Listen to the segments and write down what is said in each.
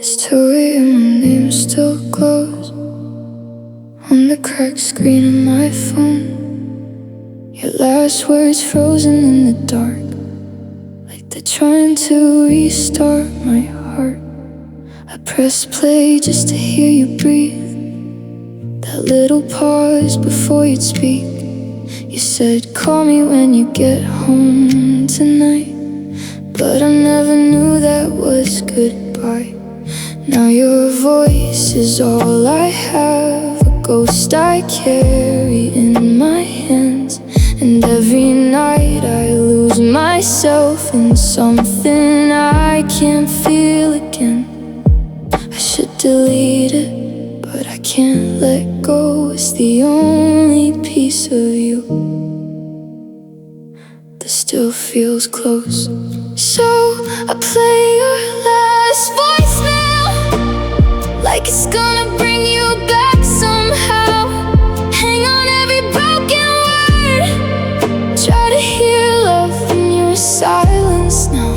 History and my name still glows on the cracked screen of my phone. Your last words frozen in the dark, like they're trying to restart my heart. I press play just to hear you breathe, that little pause before you'd speak. You said, call me when you get home tonight, but I never knew that was goodbye. Now your voice is all I have, a ghost I carry in my hands. And every night I lose myself in something I can't feel again. I should delete it, but I can't let go. It's the only piece of you that still feels close. So I play your last voicemail, like it's gonna bring you back somehow. Hang on every broken word, try to hear love in your silence now.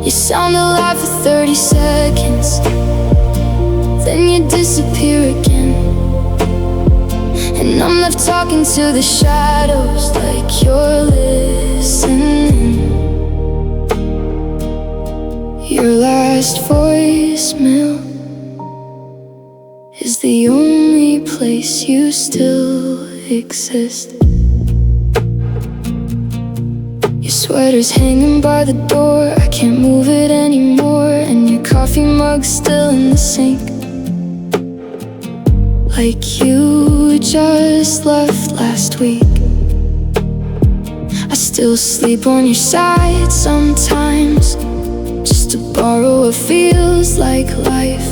You sound alive for 30 seconds, then you disappear again. And I'm left talking to the shadows like you're listening. Your last voicemail is the only place you still exist. Your sweater's hanging by the door, I can't move it anymore. And your coffee mug's still in the sink, like you just left last week. I still sleep on your side sometimes, just to borrow what feels like life.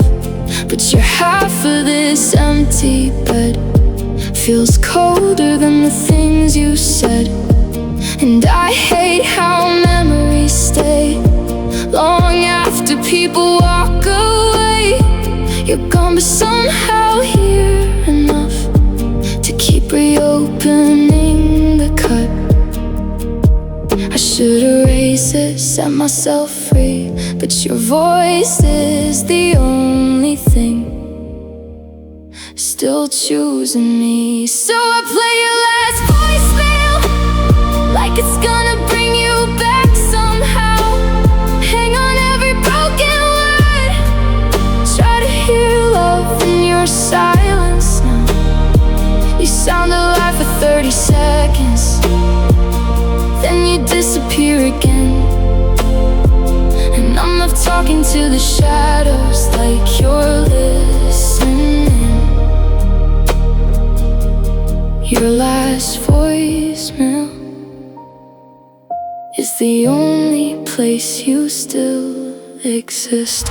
But you're half of this empty bed, feels colder than the things you said. And I hate how memories stay long after people walk away. You're gone but somehow here enough to keep reopening the cut. I should erase it, set myself free, but your voice is the only thing still choosing me. So I play your last voicemail, like it's gonna bring you back somehow. Hang on every broken word, try to hear love in your silence now. You sound alive for 30 seconds, then you disappear again. And I'm left talking to the shadows like you're listening. Your last voicemail is the only place you still exist.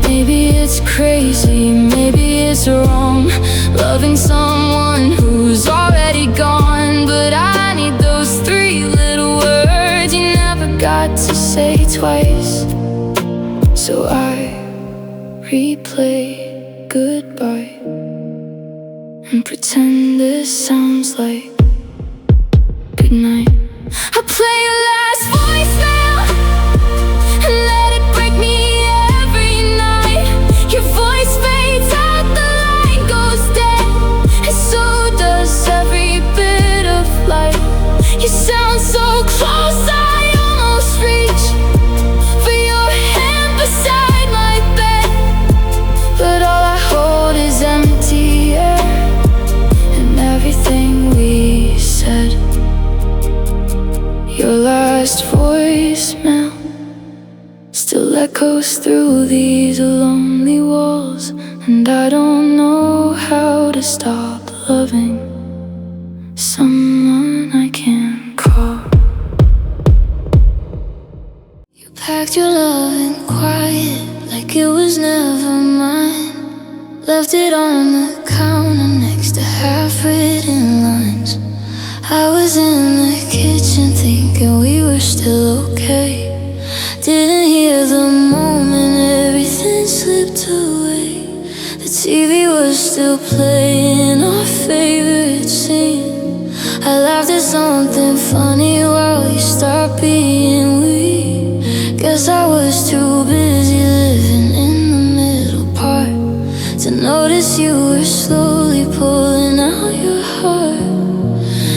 Maybe it's crazy, maybe it's wrong, loving someone who's already gone. But I need those three little words you never got to say twice. So I replay goodbye and pretend this sounds like goodnight. I play your last voicemail and let it break me every night. Your voice fades out, the line goes dead, and so does every bit of life. You sound so close, I almost reach for your hand beside my bed, but all I hold is empty air and everything we said. Your last voicemail still echoes through these lonely walls, and I don't know how to stop loving someone I can't call. You packed your love in quiet like it was never mine, left it on the counter next to half-written lines. I was in the kitchen thinking we were still okay, didn't hear the moment everything slipped away. The TV was still playing our favorite scene. I laughed at something funny while you stopped being weird. Guess I was too busy living in as you were slowly pulling out your heart.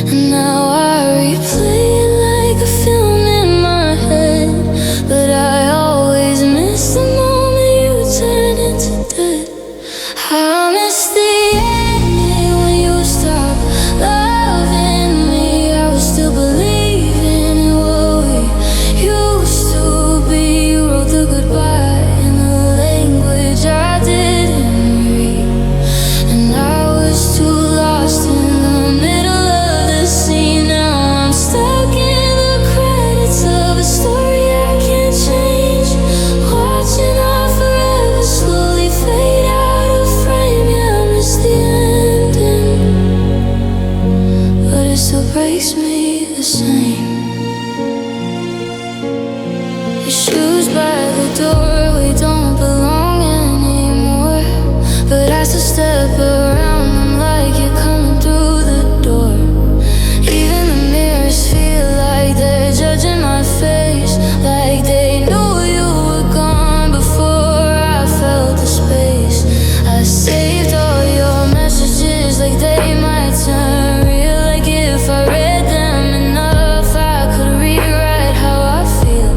And now I replay it like a film in my head, but I always miss the moment you turn into dead. I miss the ending when you stopped loving me. I was still believing in what we used to be. You wrote the goodbye in the language I didn't read, and I was too lost in the middle of the scene. Now I'm stuck in the credits of a story I can't change, watching our forever slowly fade out of frame. Yeah, I miss the ending, but it still breaks me the same. Your shoes by the door, we don't belong anymore, but I still step around them like you're coming through the door. Even the mirrors feel like they're judging my face, like they knew you were gone before I felt the space. I saved all your messages like they might turn real, like if I read them enough I could rewrite how I feel.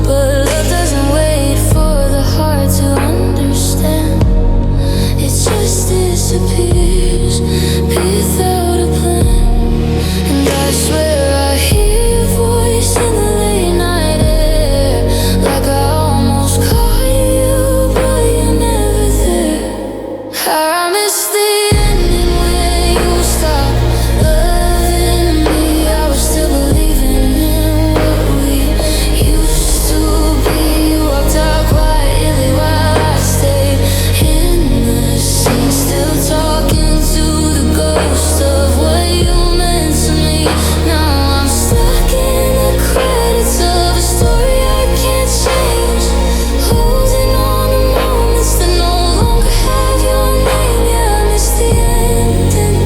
But love doesn't wait for the heart to understand. It just disappears without a plan. And I swear I hear your voice in the late night air, like I almost caught you, but you're never there. I miss the ending when you stopped loving me. I was still believing in what we used to be. You walked out quietly while I stayed in the scene, still talking to the ghost of what you meant to me. Now I'm stuck in the credits of a story I can't change, holding on to moments that no longer have your name. Yeah, I miss the ending,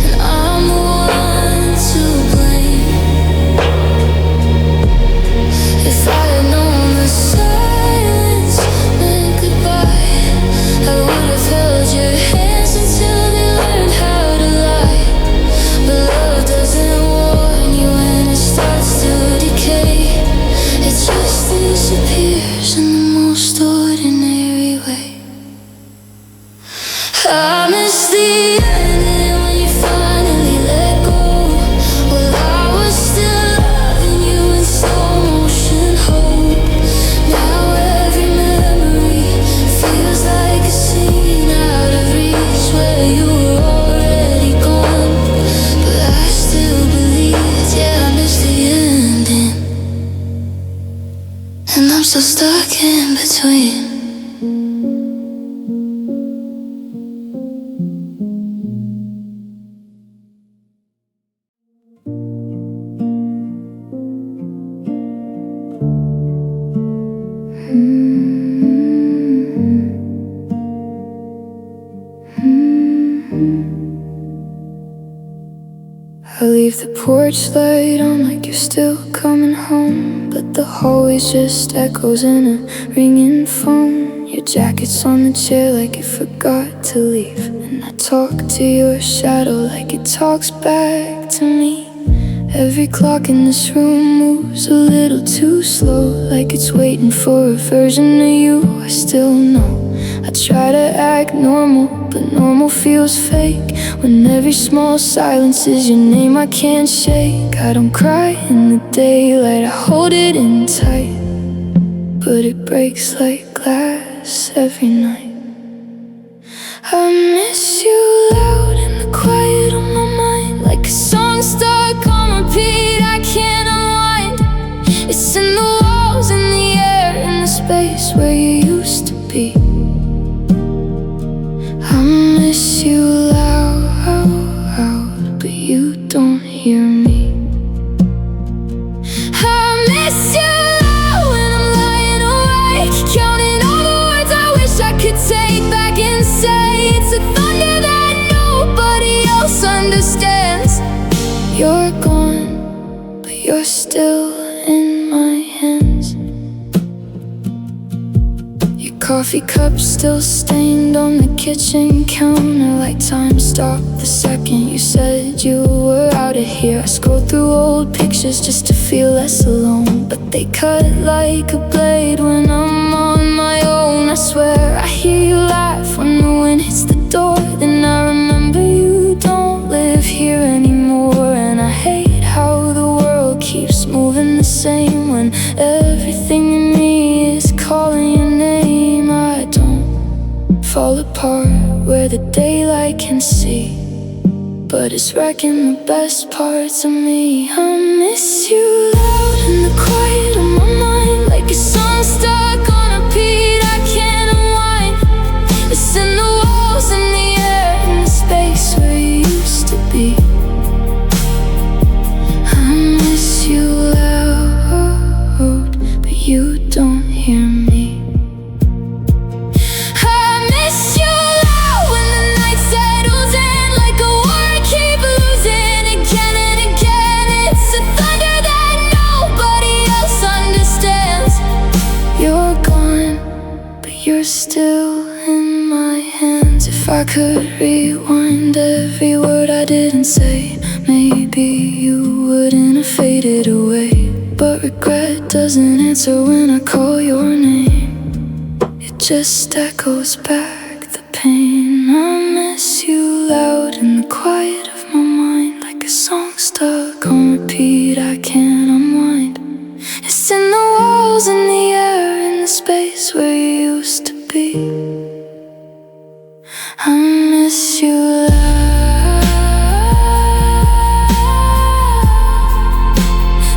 and I'm the one to blame. If I had known the silence meant goodbye, I would have held your hands until they learned how to lie. But love doesn't warn you when it starts to decay. It just disappears in the most ordinary way. I miss the ending when you finally let go. Well, I was still loving you in slow motion hope. Now every memory feels like a scene out of reach where you were already gone. But I still believed, yeah, I miss the ending, and I'm still stuck in between. I leave the porch light on like you're still coming home, but the hallway's just echoes in a ringing phone. Your jacket's on the chair like you forgot to leave, and I talk to your shadow like it talks back to me. Every clock in this room moves a little too slow, like it's waiting for a version of you I still know. I try to act normal, but normal feels fake when every small silence is your name I can't shake. I don't cry in the daylight, I hold it in tight, but it breaks like glass every night. I miss you loud in the quiet of my mind, like a song stuck on repeat I can't unwind. It's in the walls, in the air, in the space where you used to be. I miss you loud, but you don't hear me. I miss you loud when I'm lying awake, counting all the words I wish I could take back and say. It's a thunder that nobody else understands. You're gone, but you're still in my hands. You Coffee cup still stained on the kitchen counter, like time stopped the second you said you were out of here. I scroll through old pictures just to feel less alone, but they cut like a blade when I'm on my own. I swear I hear you laugh when the wind hits the door. Then I remember you don't live here anymore. And I hate how the world keeps moving the same when everything in me is calling your name. I don't fall apart where the daylight can see, but it's wrecking the best parts of me. I miss you loud in the quiet of my mind, like a song stuck on repeat I can't unwind. It's in the walls, in the air, in the space where you used to be. I miss you loud, but you don't hear me. You're still in my hands. If I could rewind every word I didn't say, maybe you wouldn't have faded away. But regret doesn't answer when I call your name. It just echoes back the pain. I miss you loud in the quiet of my mind, like a song stuck on repeat I can't unwind. It's in the walls, in the air, in the space where you used to be. I miss you loud,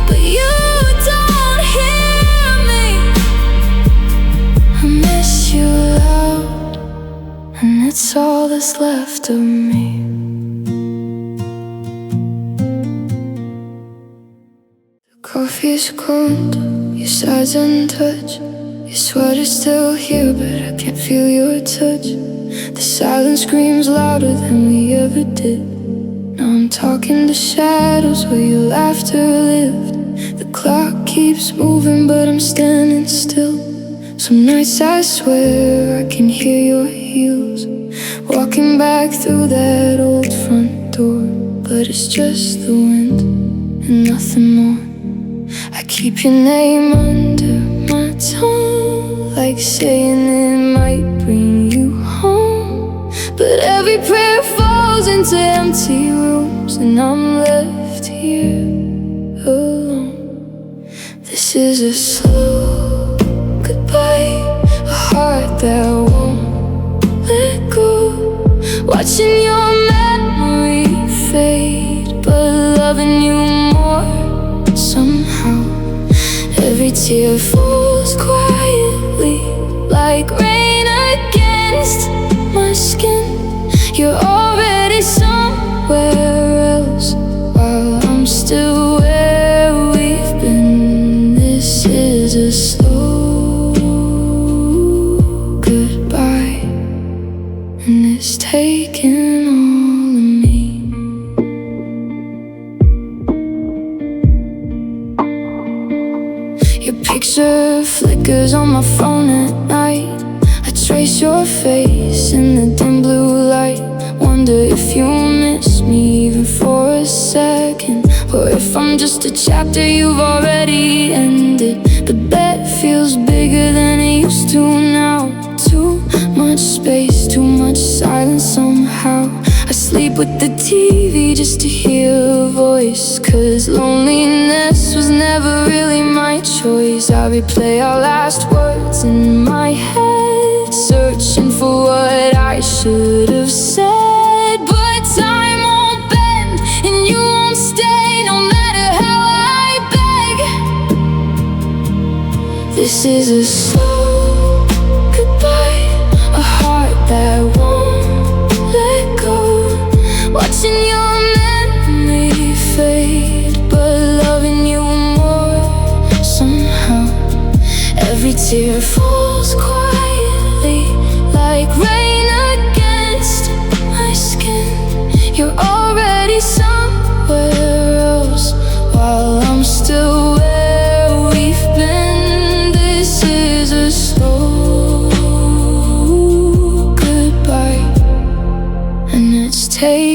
but you don't hear me. I miss you loud, and it's all that's left of me. Coffee's cold, your sides untouched. Your sweater's still here, but I can't feel your touch. The silence screams louder than we ever did. Now I'm talking to shadows where your laughter lived. The clock keeps moving, but I'm standing still. Some nights I swear I can hear your heels walking back through that old front door. But it's just the wind and nothing more. I keep your name under my tongue, like saying it might bring you home. But every prayer falls into empty rooms, and I'm left here alone. This is a slow goodbye, a heart that won't let go. Watching your memory fade, but loving you more somehow. Every tear falls quietly, like rain against my skin. You're already somewhere else, while I'm still where we've been. This is a slow goodbye, and it's taking all of me. Your picture flickers on my phone at night. I trace your face in the dim blue light. Wonder if you miss me even for a second, or if I'm just a chapter you've already ended. The bed feels bigger than it used to now. Too much space, too much silence somehow. I sleep with the TV just to hear a voice, 'cause loneliness was never really my choice. I replay our last words in my head, searching for what I should have said. But time won't bend, and you won't stay, no matter how I beg. This is a slow goodbye, a heart that won't let go. Watching your memory fade, but loving you more somehow. Every tear falls quietly, like rain against my skin. You're already somewhere else, while I'm still where we've been. This is a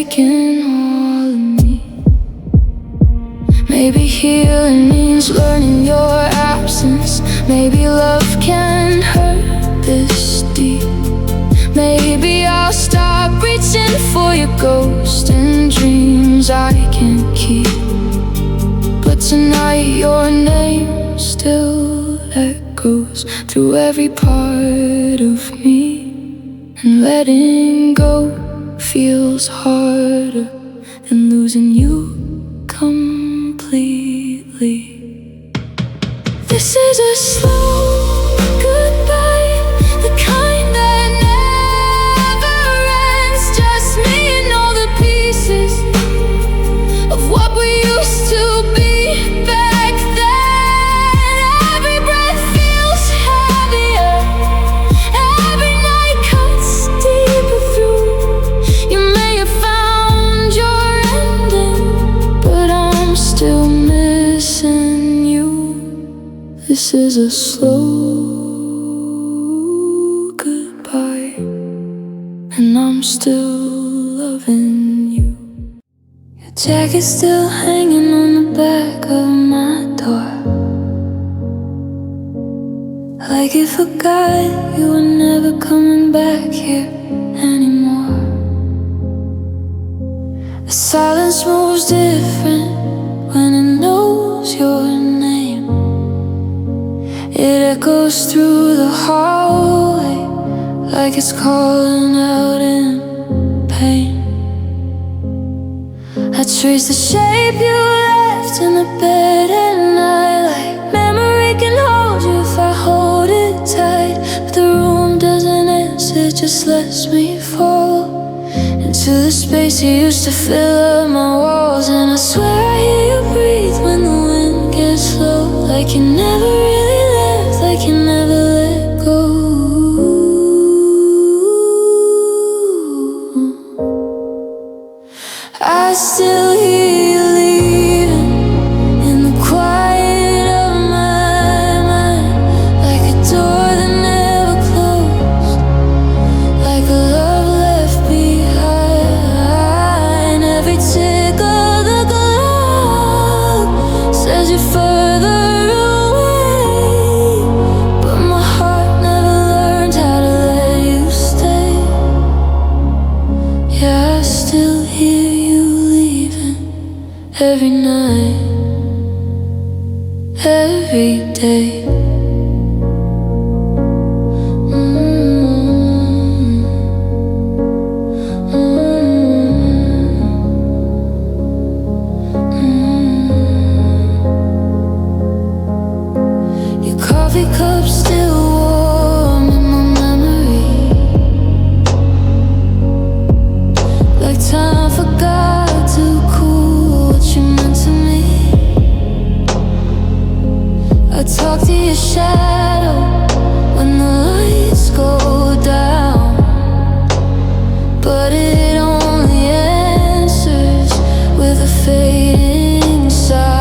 taken all of me. Maybe healing means learning your absence. Maybe love can hurt this deep. Maybe I'll stop reaching for your ghost and dreams I can't keep. But tonight your name still echoes through every part of me. And letting go feels harder than losing you completely. This is a slow goodbye, the kind that never ends. Just me and all the pieces of what we used to be back then. Every breath feels heavier, every night cuts deeper through. You may have found your ending, but I'm still missing you. This is a slow goodbye, and I'm still loving you. Your jacket's still hanging on the back of my door, like it forgot you were never coming back here anymore. The silence moves different when it knows your name. It echoes through the hallway like it's calling out in pain. I trace the shape you left in the bed at night, like memory can hold you if I hold it tight. But the room doesn't answer, it just lets me fall into the space you used to fill up my walls. And I swear I hear you breathe when the wind gets low, like you never really left, like you never let go. I still hear you leaving in the quiet of my mind, like a door that never closed, like a love left behind. Every tick of the clock says you're further away, but my heart never learned how to let you stay. Yeah, I still hear you leaving every night, every day. Your coffee cup's still warm in my memory, like time forgot to cool what you meant to me. I talk to your shadow when the lights go down, but it only answers with a fading sound.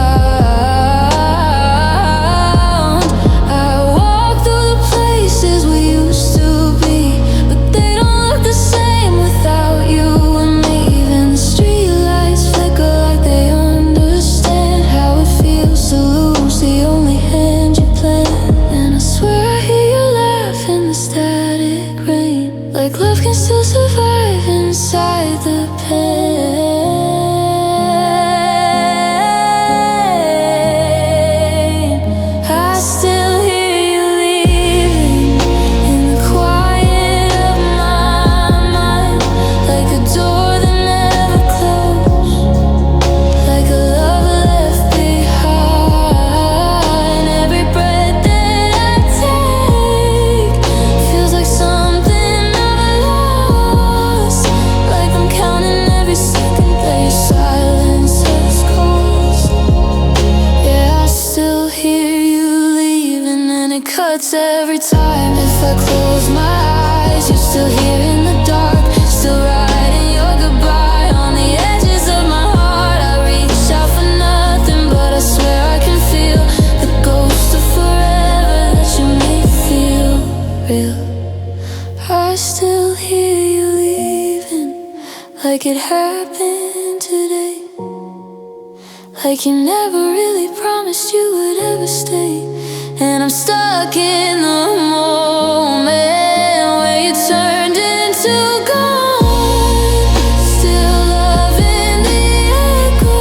I walk through the places we used to be, but they don't look the same without you and me. Even the streetlights flicker like they understand how it feels to lose the only hand you plan. And I swear I hear you laugh in the static rain, like love can still survive inside the pain. I still hear you leaving in the quiet of my mind, like a door that never closed, like a love left behind. Every breath that I take feels like something I've lost, like I'm counting every second that your silence has caused. Yeah, I still hear you leaving, and it cuts every time. If I close my eyes, you're still here in the dark, still writing your goodbye on the edges of my heart. I reach out for nothing, but I swear I can feel the ghost of forever that you make feel real. I still hear you leaving, like it happened today. Like you never really promised you would ever stay. And I'm stuck in the moment where you turned into gold. Still loving the echo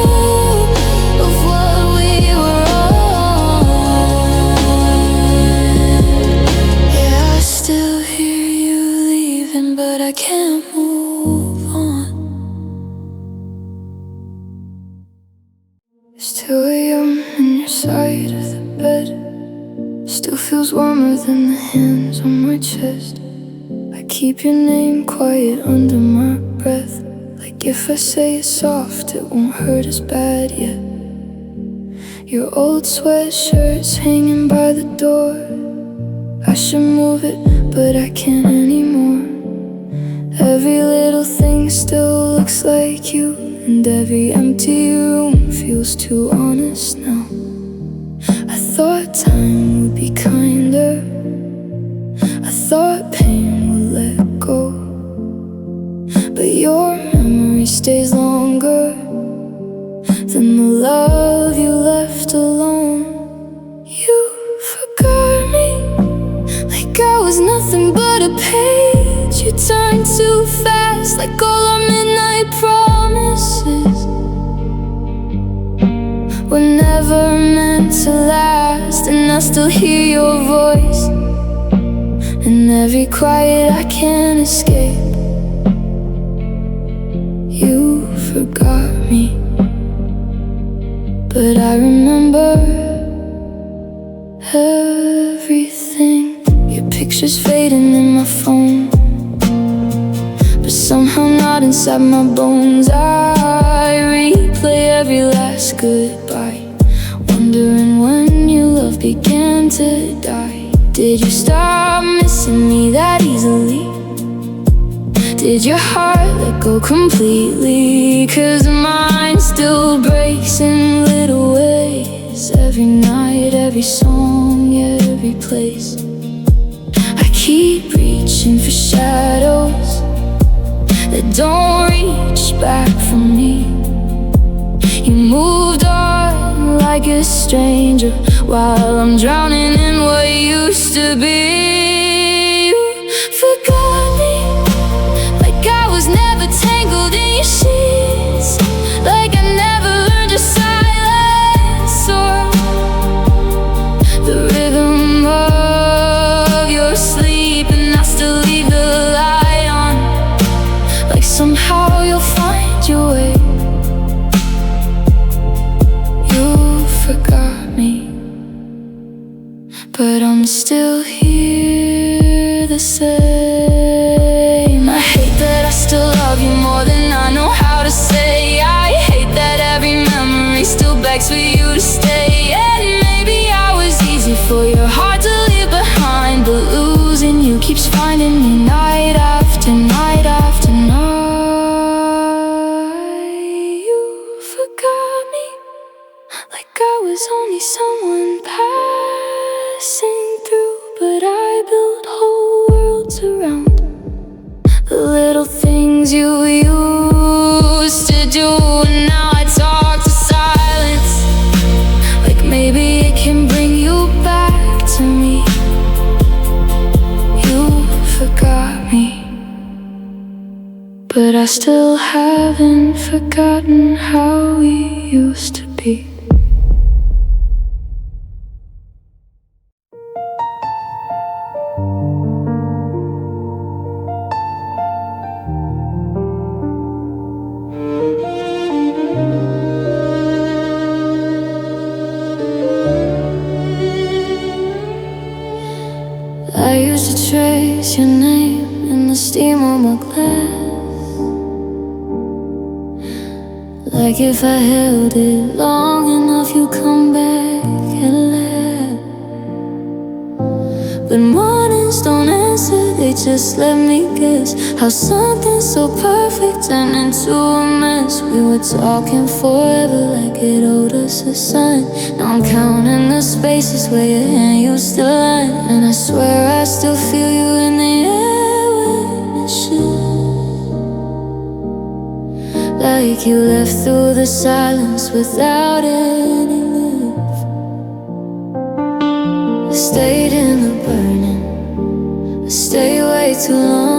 of what we were on. Yeah, I still hear you leaving, but I can't move on. Still young on your side of the bed. Still feels warmer than the hands on my chest. I keep your name quiet under my breath. Like if I say it soft, it won't hurt as bad yet. Your old sweatshirt's hanging by the door. I should move it, but I can't anymore. Every little thing still looks like you, and every empty room feels too honest now. I thought time would be kinder. I thought pain would let go. But your memory stays longer than the love you left alone. You forgot me like I was nothing but a page. You turned too fast, like all our midnight promises were never meant to last. And I still hear your voice in every quiet I can't escape. You forgot me, but I remember everything. Your picture's fading in my phone, but somehow not inside my bones. I replay every last goodbye, wondering when your love began to die. Did you stop missing me that easily? Did your heart let go completely? 'Cause mine still breaks in little ways. Every night, every song, every place. I keep reaching for shadows that don't reach back for me. You moved on like a stranger while I'm drowning in what used to be. You forgot me like I was never tangled in your sheets, like I never learned your silence or the rhythm of your sleep. And I still leave the light on, like somehow you'll find your way. You forgot me, but I'm still here the same. I hate that I still love you more than I know how to say. I hate that every memory still begs for you to stay. And maybe I was easy for your heart to leave behind, but losing you keeps finding me night after night after night. You forgot me like I was only someone passing through, but I built whole worlds around the little things you used to do. And now I talk to silence, like maybe it can bring you back to me. You forgot me, but I still haven't forgotten how we used to be. I used to trace your name in the steam of my glass, like if I held it long enough you'd come back and laugh. But mornings don't answer, they just let me guess how something so perfect turned into a mess. We were talking forever like it owed us a sign. Now I'm counting the spaces where your hand used to line, and I swear I still feel you in the air when it shifts. like you left through the silence without any lift. I stayed in the burning, I stayed way too long,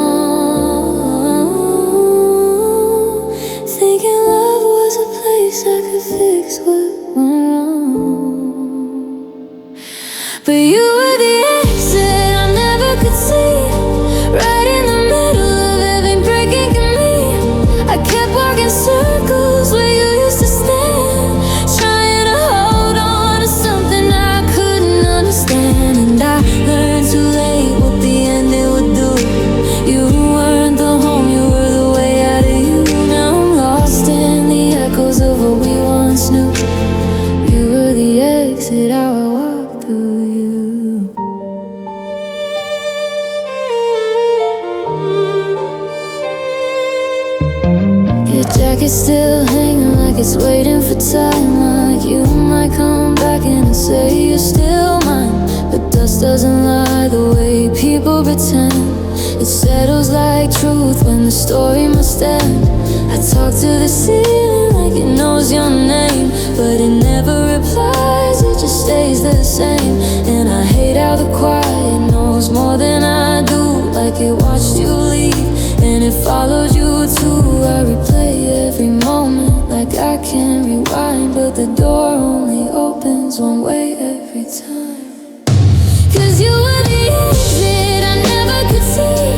thinking love was a place I could fix what went wrong. But you were the exit I never could see, right in the middle of every breaking in me. I kept walking circles where you used to stand, trying to hold on to something I couldn't understand. And I learned too late what the ending would do. You weren't the home, you were the way out of you. Now I'm lost in the echoes of what we once knew. You were the exit I walked through you. Your jacket's still hanging like it's waiting for time, like you might come back and say you're still mine. But dust doesn't lie the way people pretend. It settles like truth when the story must end. I talk to the ceiling like it knows your name, but it never replies, it just stays the same. And I hate how the quiet knows more than I do, like it watched you leave and it followed you too. I replay every moment like I can't rewind, but the door only opens one way every time. 'Cause you were the exit I never could see,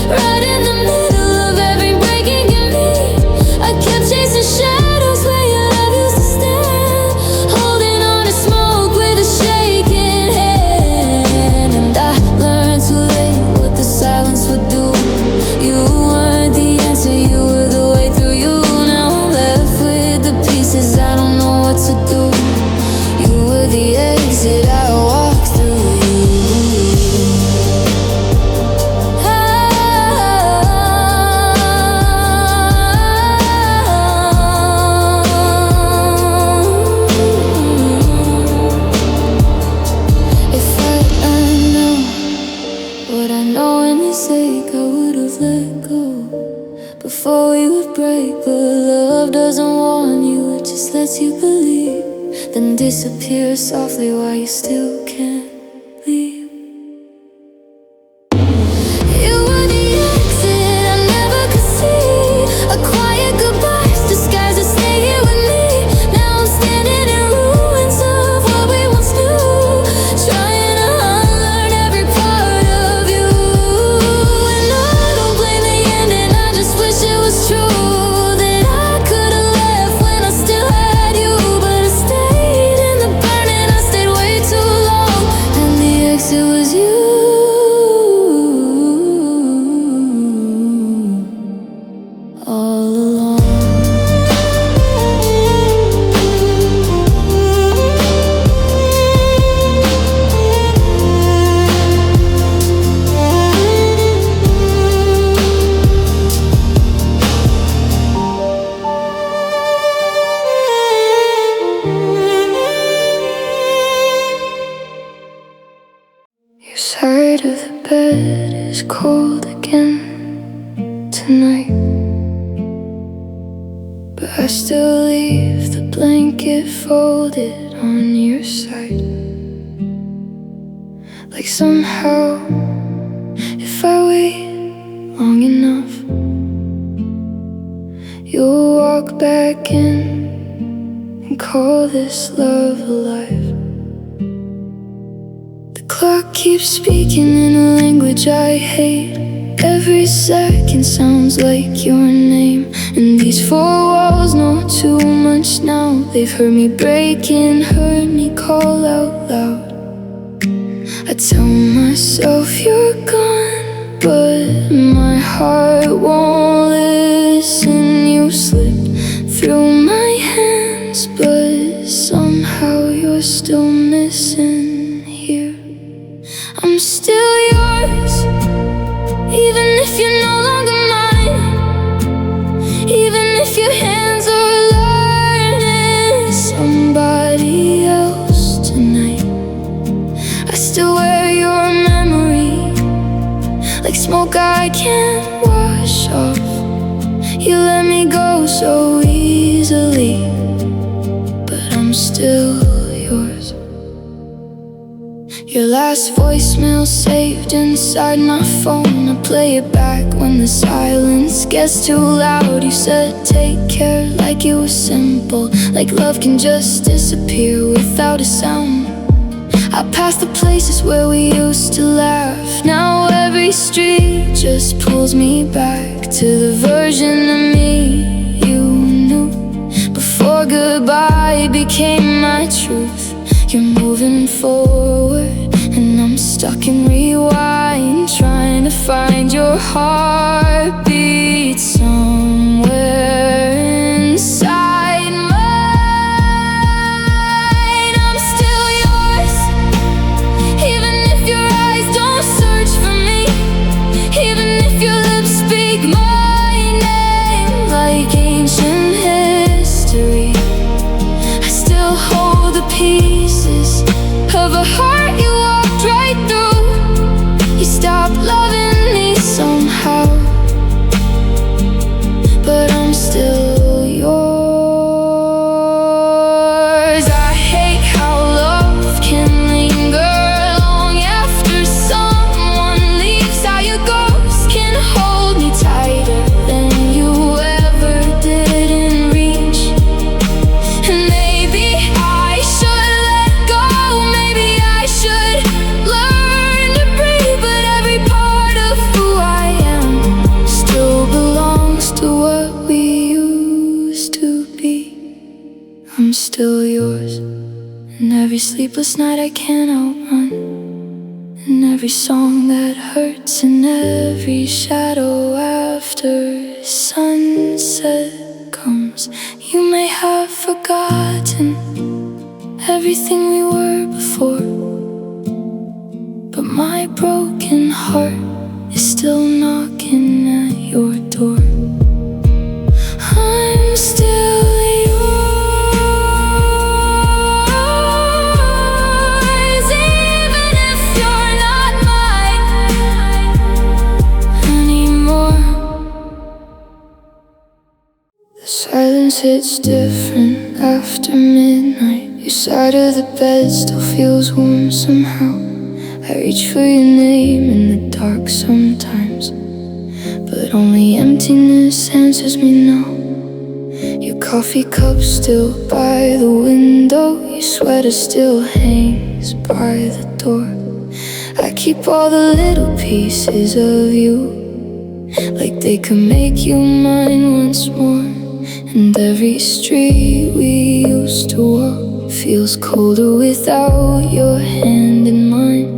right in the middle of every breaking in me. I kept chasing shadows where your love used to stand, holding on to smoke with a shaking hand. And I learned too late what the silence would do. You weren't the answer, you were the way through you. Now I'm left with the pieces, I don't know what to do. You were the exit I walked through you. If I know what I know in this ache, I would've let go before we would break. But love doesn't warn you, it just lets you believe, then disappears softly while you still can't leave. You were the exit I never could see, a quiet goodbye disguised as stay here with me. Now I'm standing in ruins of what we once knew, trying to unlearn every part of you. And I don't blame the ending, I just wish it was true, that I could've left when I still had you. But I stayed in the burning, I stayed way too long, and the exit was you all along. Your side of the bed is cold again tonight, but I still leave the blanket folded on your side. Like somehow, if I wait long enough, you'll walk back in and call this love alive. The clock keeps speaking in a language I hate. Every second sounds like your name. And these four walls know too much now. They've heard me break and heard me call out loud. I tell myself you're gone, but my heart won't listen. You slipped through my hands, but somehow you're still missing here. I'm still yours, even if you're no longer mine, even if your hands are learning somebody else tonight. I still wear your memory like smoke I can't wash off. You let me go so easily, but I'm still yours. Your last voicemail saved inside my phone. I play it back when the silence gets too loud. You said take care like it was simple, like love can just disappear without a sound. I pass the places where we used to laugh. Now every street just pulls me back to the version of me you knew before goodbye became my truth. You're moving forward and I'm stuck in rewind, trying to find your heartbeat somewhere inside mine. I'm still yours, even if your eyes don't search for me, even if your lips speak my name like ancient history. I still hold the pieces of a heart you walked right through. You stopped loving me somehow, but I'm still yours. I hate how love can linger long after someone leaves, how your ghost can hold me tighter than you ever did in reach. And maybe I should let go, maybe I should learn to breathe, but every part of who I am still belongs to what we used to be. I'm still yours, and every sleepless night I can't outrun, and every song that hurts, and every shadow after sunset comes. You may have forgotten everything we were before, but my broken heart is still knocking at your door. I'm still yours, even if you're not mine anymore. The silence hits different after midnight. Your side of the bed still feels warm somehow. I reach for your name in the dark sometimes, but only emptiness answers me now. Your coffee cup still by the window, your sweater still hangs by the door. I keep all the little pieces of you, like they could make you mine once more. And every street we used to walk feels colder without your hand in mine.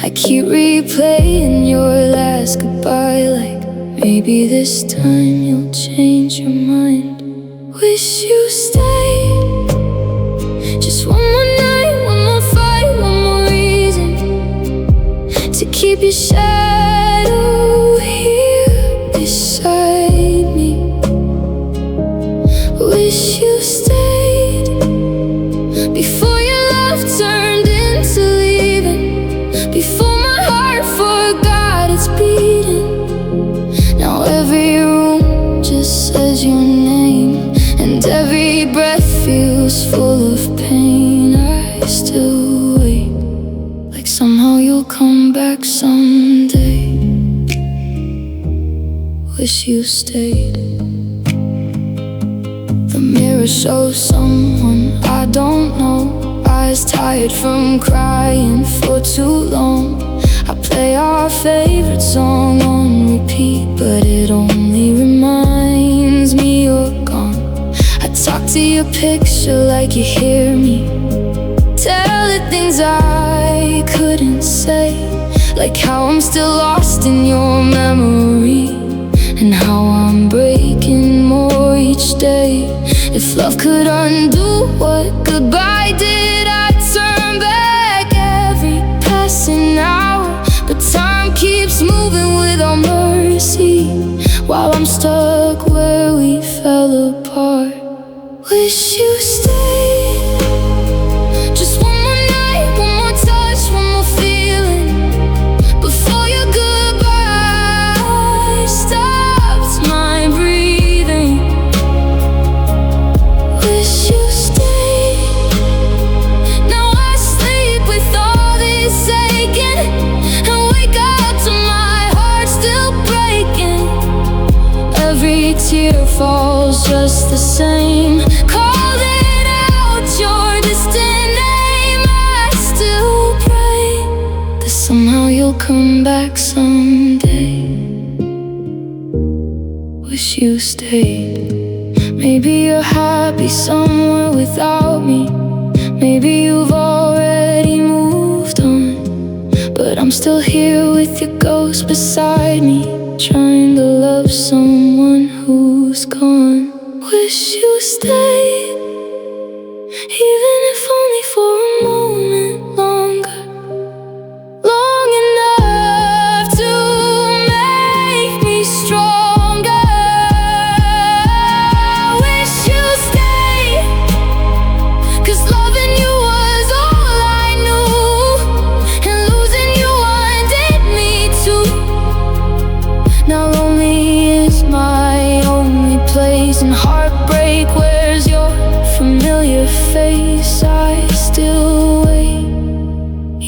I keep replaying your last goodbye, like maybe this time you'll change your mind. Wish you stayed, just one more night, one more fight, one more reason to keep your shadow here beside me. Wish you stayed before your love turned into leaving, before my heart forgot its beating. Now every room just says your name, and every breath feels full of pain. I still wait, like somehow you'll come back someday. Wish you stayed. The mirror shows someone I don't know, eyes tired from crying for too long. I play our favorite song on repeat, but it only reminds me you're gone. I talk to your picture like you hear me, tell it things I couldn't say, like how I'm still lost in your memory, and how I'm breaking more each day. If love could undo what goodbye did, I'd turn back every passing hour, but time keeps moving without mercy, while I'm stuck where we fell apart. Wish you stayed, just one more night, one more touch, one more feeling, before your goodbye stops my breathing. tear falls just the same. Calling out your distant name, I still pray that somehow you'll come back someday. Wish you stayed. Maybe you're happy somewhere without me. Maybe you've already moved on, but I'm still here with your ghost beside me, trying to love someone who's gone. Wish you stayed, even if only for a moment longer. Long enough to make me stronger. Wish you stayed, 'cause loving you was all I knew, and losing you undid me too. Now lonely is my only place, and heartbreak wears your familiar face. I still wait,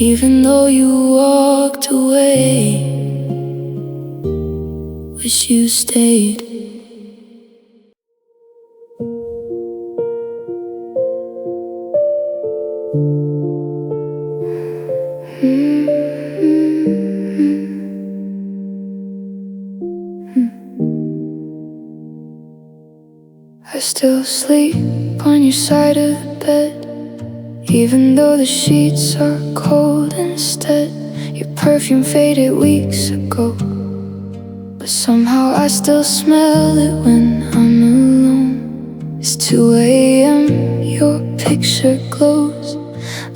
even though you walked away. Wish you stayed. I still sleep on your side of the bed, even though the sheets are cold instead. Your perfume faded weeks ago, but somehow I still smell it when I'm alone. It's 2 a.m., your picture glows,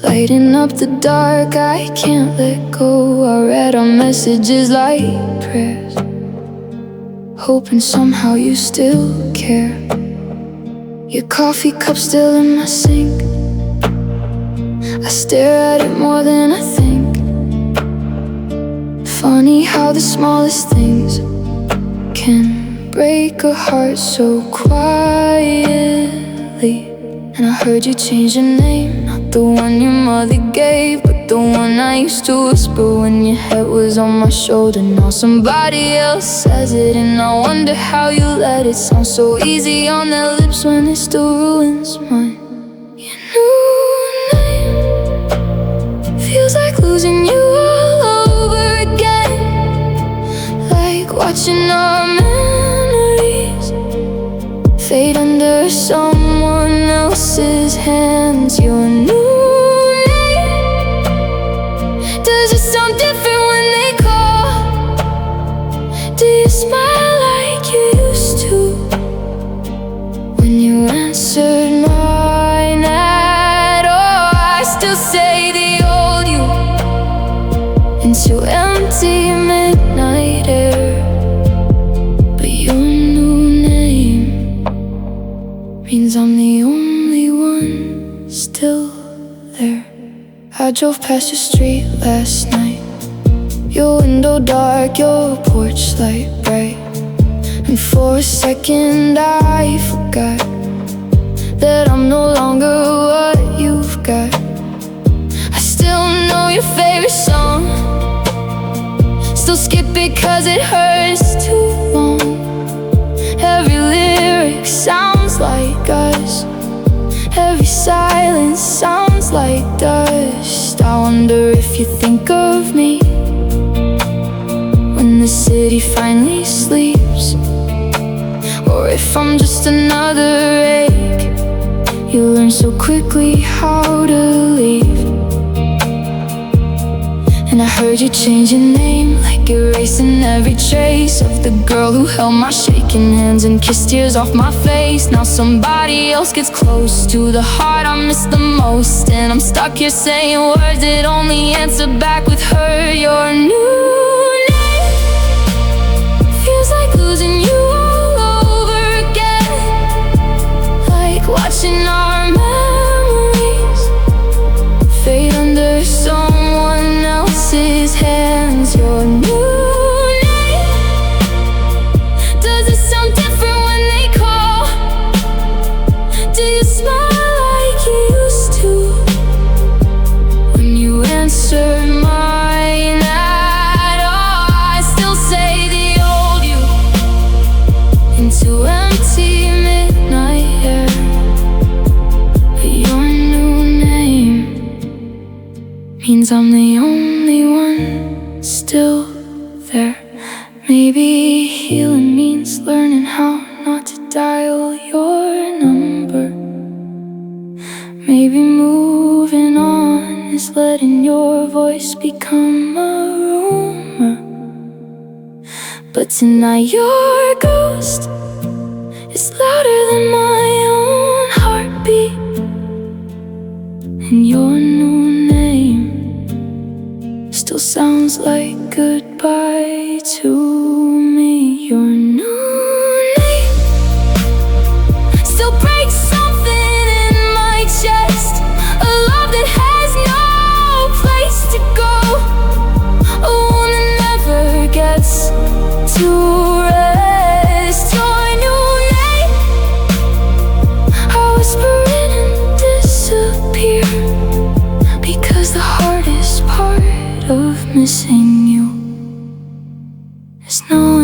lighting up the dark, I can't let go. I read our messages like prayers, hoping somehow you still care. Your coffee cup still in my sink, I stare at it more than I think. Funny how the smallest things can break a heart so quietly. And I heard you change your name, not the one your mother gave, but the one I used to whisper when your head was on my shoulder. Now somebody else says it, and I wonder how you let it sound so easy on their lips when it still ruins mine. Your new name feels like losing you all over again, like watching our memories fade under someone else's hands. Your new name, does it sound different when they call? Do you smile like you used to when you answered mine at all? I still say the old you into empty midnight air, but your new name means I'm the only one still there. I drove past your street last night, your window dark, your porch light bright, and for a second I forgot that I'm no longer what you've got. I still know your favorite song, still skip it 'cause it hurts too long. Every lyric sounds like us, every silence sounds like dust. I wonder if you think of me when the city finally sleeps, or if I'm just another ache you learn so quickly how to leave. And I heard you change your name, like erasing every trace of the girl who held my shaking hands and kissed tears off my face. Now somebody else gets close to the heart I miss the most, and I'm stuck here saying words that only answer back with her. Your new name feels like losing you all over again, like watching our memories fade under someone else's hands. Your new name, does it sound different when they call? Do you smile like you used to when you answered mine at Maybe healing means learning how not to dial your number. Maybe moving on is letting your voice become a rumor. But tonight your ghost is louder than my own heartbeat. And your new name still sounds like goodbye to me. Your new name still breaks something in my chest. A love that has no place to go. A one that never gets to rest. Your new name, I whisper in and disappear, because the hardest part of missing you is knowing